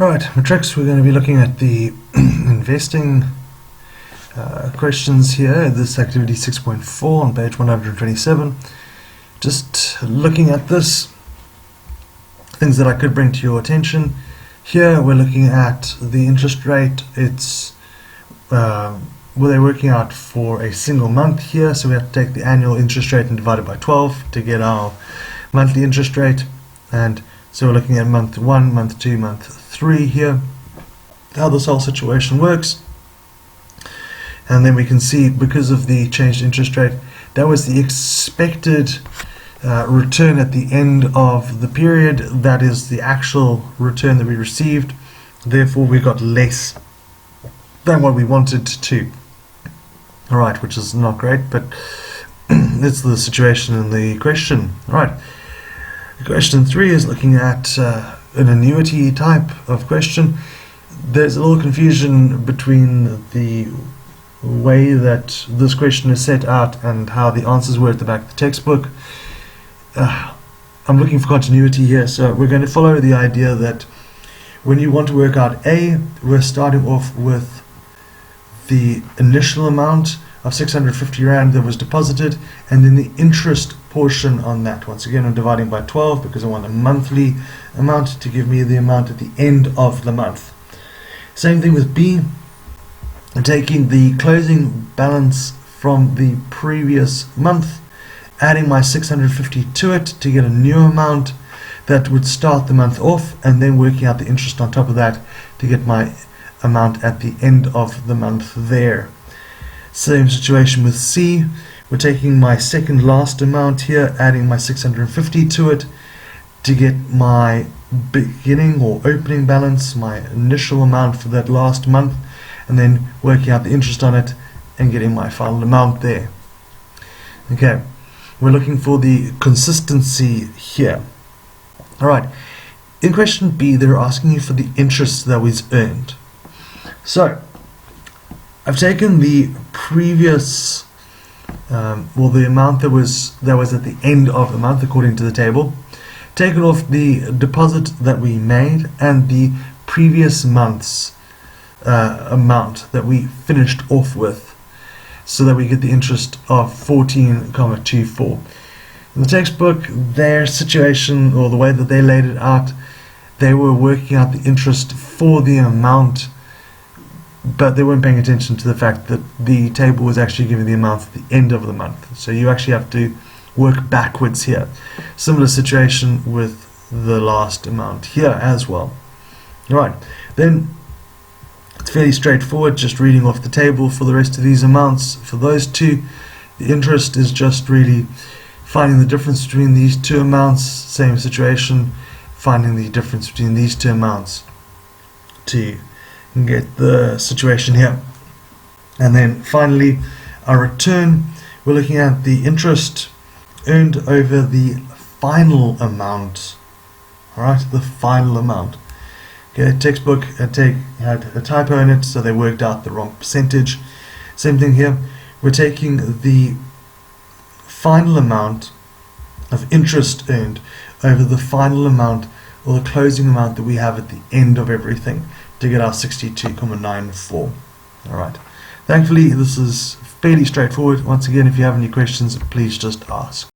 Alright, Matrix, we're going to be looking at the investing questions here. This activity 6.4 on page 127. Just looking at this, things that I could bring to your attention. Here we're looking at the interest rate. It's they're working out for a single month here, so we have to take the annual interest rate and divide it by 12 to get our monthly interest rate. And so we're looking at month 1, month 2, month 3 here, how this whole situation works. And then we can see, because of the changed interest rate, that was the expected return at the end of the period. That is the actual return that we received. Therefore, we got less than what we wanted to. Alright, which is not great, but that's the situation in the question. Alright. Question 3 is looking at an annuity type of question. There's a little confusion between the way that this question is set out and how the answers were at the back of the textbook. I'm looking for continuity here, so we're going to follow the idea that when you want to work out A, we're starting off with the initial amount of 650 Rand that was deposited, and then the interest portion on that. Once again, I'm dividing by 12 because I want a monthly amount to give me the amount at the end of the month. Same thing with B. I'm taking the closing balance from the previous month, adding my 650 to it to get a new amount that would start the month off, and then working out the interest on top of that to get my amount at the end of the month there. Same situation with C. We're taking my second last amount here, adding my 650 to it to get my beginning or opening balance, my initial amount for that last month, and then working out the interest on it and getting my final amount there. Okay, we're looking for the consistency here. Alright, in question B, they're asking you for the interest that was earned. So, I've taken the previous, the amount that was at the end of the month according to the table, taken off the deposit that we made and the previous month's amount that we finished off with, so that we get the interest of 14,24. In the textbook, their situation, or the way that they laid it out, they were working out the interest for the amount, but they weren't paying attention to the fact that the table was actually giving the amount at the end of the month. So you actually have to work backwards here. Similar situation with the last amount here as well. Alright, then it's fairly straightforward, just reading off the table for the rest of these amounts. For those two, the interest is just really finding the difference between these two amounts. Same situation, finding the difference between these two amounts to get the situation here. And then finally, our return, we're looking at the interest earned over the final amount. Alright, the final amount. Okay, textbook had a typo in it, so they worked out the wrong percentage. Same thing here, we're taking the final amount of interest earned over the final amount, or the closing amount that we have at the end of everything, to get our 62.94. Alright, thankfully this is fairly straightforward. Once again, if you have any questions, please just ask.